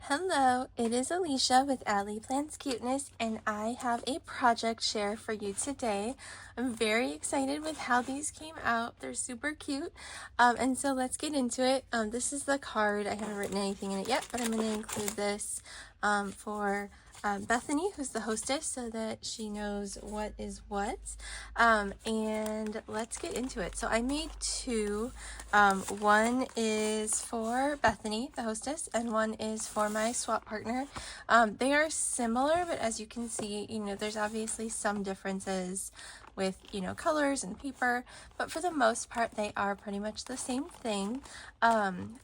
Hello, it is Alicia with Ali.plans.cuteness, and I have a project share for you today. I'm very excited with how these came out. They're super cute, and so let's get into it. This is the card. I haven't written anything in it yet, but I'm going to include this for Bethany, who's the hostess, so that she knows what is what. And let's get into it. So I made two. One is for Bethany, the hostess, and one is for my swap partner. They are similar, but as you can see, there's obviously some differences with, colors and paper, but for the most part, they are pretty much the same thing.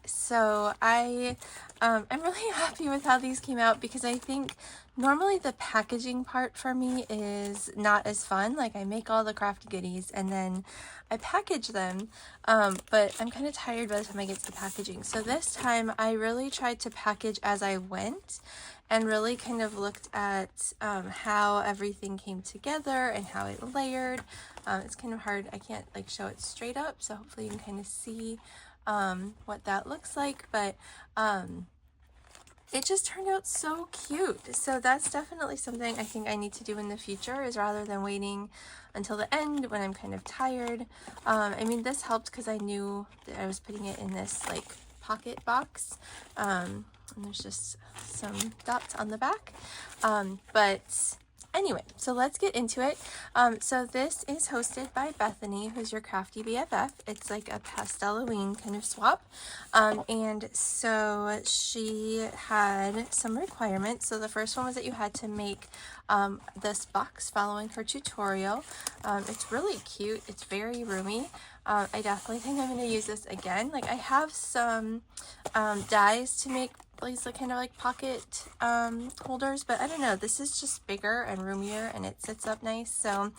So I'm really happy with how these came out, because I think normally the packaging part for me is not as fun. Like, I make all the crafty goodies and then I package them, but I'm kind of tired by the time I get to the packaging. So this time I really tried to package as I went and really kind of looked at how everything came together and how it layered. It's kind of hard. I can't show it straight up, so hopefully you can kind of see what that looks like, but it just turned out so cute. So that's definitely something I think I need to do in the future, is rather than waiting until the end when I'm kind of tired. I mean, this helped because I knew that I was putting it in this pocket box, and there's just some dots on the back, but anyway, so let's get into it. So this is hosted by Bethany, who's your crafty BFF. It's like a Pasteloween kind of swap. And so she had some requirements. So the first one was that you had to make this box following her tutorial. It's really cute. It's very roomy. I definitely think I'm going to use this again. I have some dies to make these kind of pocket holders, but I don't know, this is just bigger and roomier and it sits up nice. So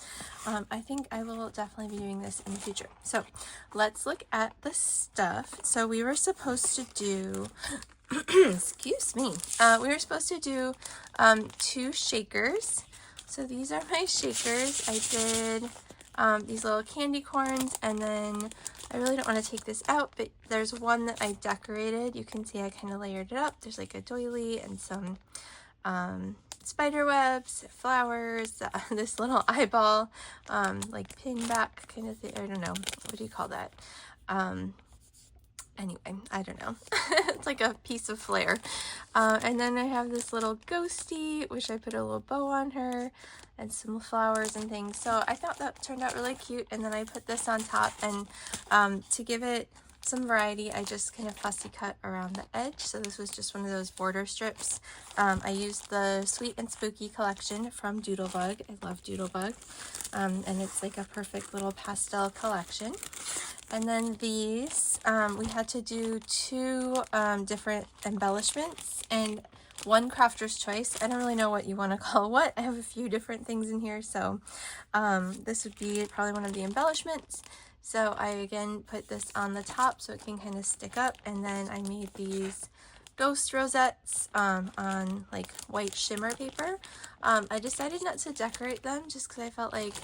I think I will definitely be doing this in the future. So let's look at the stuff. So we were supposed to do excuse me, we were supposed to do 2 shakers. So these are my shakers. I did these little candy corns, and then I really don't want to take this out, but there's one that I decorated. You can see I kind of layered it up. There's a doily and some spider webs, flowers, this little eyeball, pin back kind of thing. I don't know, what do you call that? Anyway, I don't know. It's like a piece of flair. And then I have this little ghosty, which I put a little bow on her, and some flowers and things. So I thought that turned out really cute. And then I put this on top, and to give it some variety, I just kind of fussy cut around the edge. So this was just one of those border strips. I used the Sweet and Spooky collection from Doodlebug. I love Doodlebug. And it's like a perfect little pastel collection. And then these, we had to do 2 different embellishments and 1 crafter's choice. I don't really know what you want to call what. I have a few different things in here, so this would be probably one of the embellishments. So I again put this on the top so it can kind of stick up, and then I made these ghost rosettes on white shimmer paper. I decided not to decorate them just because I felt like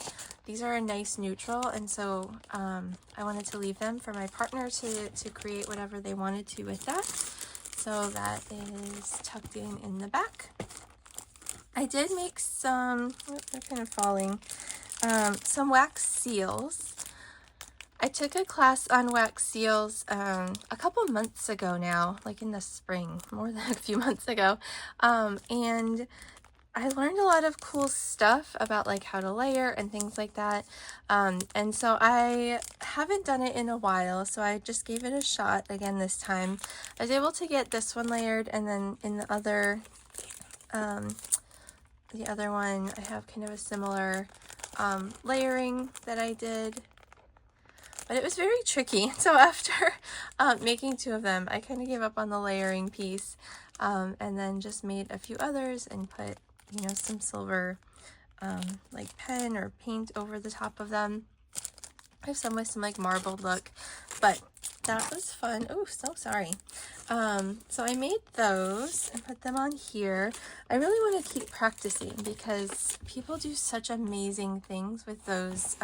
these are a nice neutral, and so I wanted to leave them for my partner to create whatever they wanted to with that. So that is tucked in the back. I did make some, they're kind of falling, some wax seals. I took a class on wax seals a couple months ago now, in the spring, more than a few months ago, and I learned a lot of cool stuff about how to layer and things like that, and so I haven't done it in a while, so I just gave it a shot again this time. I was able to get this one layered, and then in the other one I have kind of a similar layering that I did. But it was very tricky, so after making 2 of them, I kind of gave up on the layering piece, and then just made a few others and put, some silver pen or paint over the top of them. I have some with some marbled look, but that was fun. Oh, so sorry. So I made those and put them on here. I really want to keep practicing because people do such amazing things with those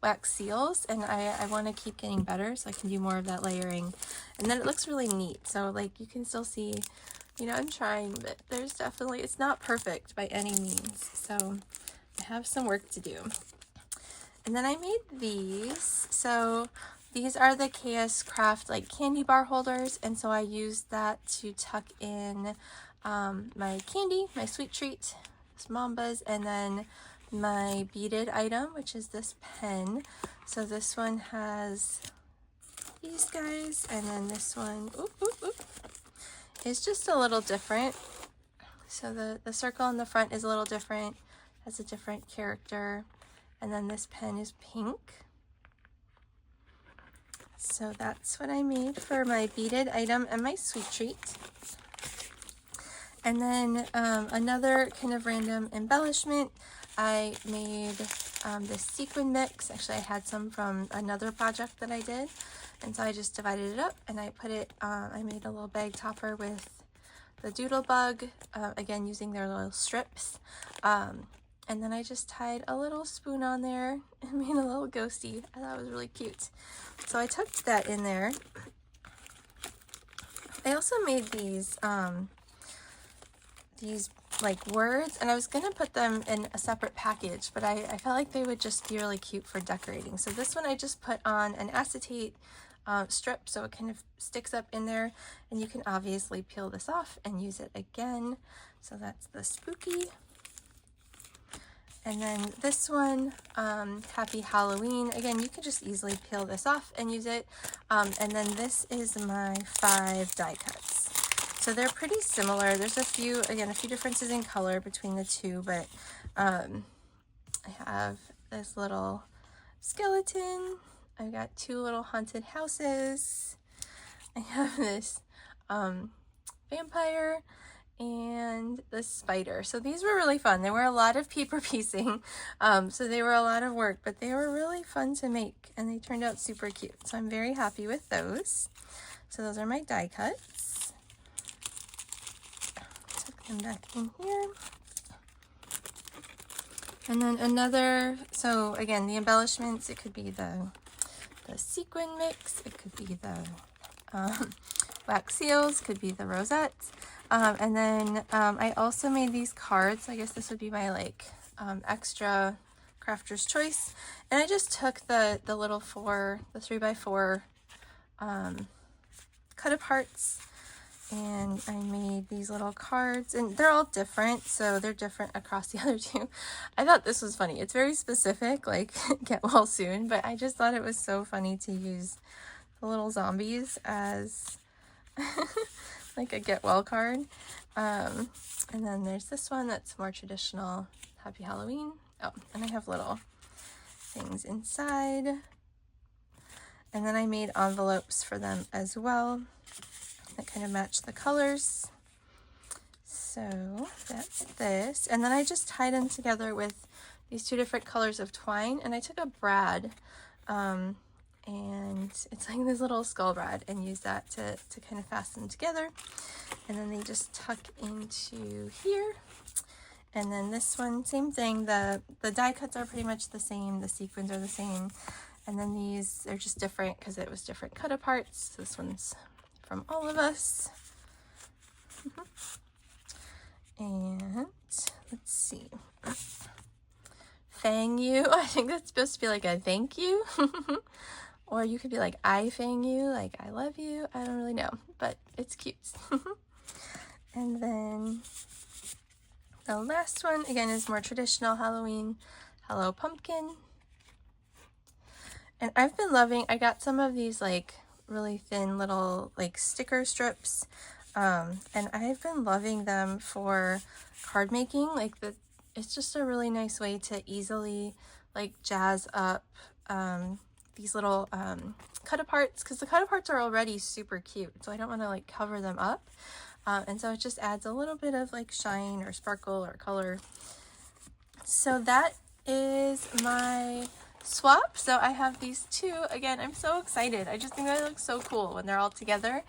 wax seals, and I want to keep getting better so I can do more of that layering, and then it looks really neat. So you can still see You know, I'm trying, but there's definitely, it's not perfect by any means. So I have some work to do. And then I made these. So these are the KS Craft like candy bar holders. And so I used that to tuck in my candy, my sweet treat, this Mambas, and then my beaded item, which is this pen. So this one has these guys, and then this one is just a little different. So the circle in the front is a little different, has a different character, and then this pen is pink. So that's what I made for my beaded item and my sweet treat. And then another kind of random embellishment, I made this sequin mix. Actually, I had some from another project that I did. And so I just divided it up and I put it, I made a little bag topper with the Doodlebug, again, using their little strips. And then I just tied a little spoon on there and made a little ghosty. I thought it was really cute. So I tucked that in there. I also made these like words, and I was gonna put them in a separate package, but I felt like they would just be really cute for decorating. So this one I just put on an acetate strip so it kind of sticks up in there, and you can obviously peel this off and use it again. So that's the spooky. And then this one, Happy Halloween. Again, you can just easily peel this off and use it. And then this is my 5 die cuts. So they're pretty similar. There's a few differences in color between the two, but I have this little skeleton. I've got 2 little haunted houses. I have this vampire and the spider. So these were really fun. There were a lot of paper piecing, so they were a lot of work, but they were really fun to make, and they turned out super cute. So I'm very happy with those. So those are my die cuts. Tuck them back in here. And then another, so again, the embellishments, it could be the sequin mix, it could be the wax seals, could be the rosettes. And then I also made these cards. I guess this would be my like extra crafter's choice. And I just took the little 3x4 cut aparts, and I made these little cards, and they're all different, so they're different across the other two. I thought this was funny. It's very specific, like get well soon, but I just thought it was so funny to use the little zombies as like a get well card. And then there's this one that's more traditional, Happy Halloween. Oh, and I have little things inside. And then I made envelopes for them as well that kind of match the colors. So that's this. And then I just tied them together with these 2 different colors of twine, and I took a brad, and it's like this little skull brad, and use that to kind of fasten them together. And then they just tuck into here. And then this one, same thing. The die cuts are pretty much the same. The sequins are the same. And then these are just different because it was different cut aparts. This one's from All of Us. And let's see. Fang you. I think that's supposed to be like a thank you. Or you could be like, I fang you, like I love you. I don't really know, but it's cute. And then the last one, again, is more traditional Halloween. Hello Pumpkin. And I've been loving, I got some of these like really thin little like sticker strips. And I've been loving them for card making. Like it's just a really nice way to easily like jazz up these little cut aparts, because the cut aparts are already super cute, so I don't want to like cover them up. And so it just adds a little bit of like shine or sparkle or color. So that is my swap. So I have these 2. Again, I'm so excited. I just think they look so cool when they're all together.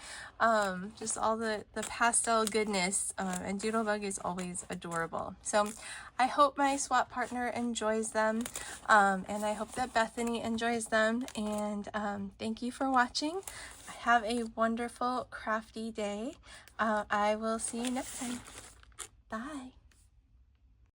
Just all the pastel goodness, and Doodlebug is always adorable. So I hope my swap partner enjoys them, and I hope that Bethany enjoys them. And thank you for watching. have a wonderful crafty day. I will see you next time. Bye.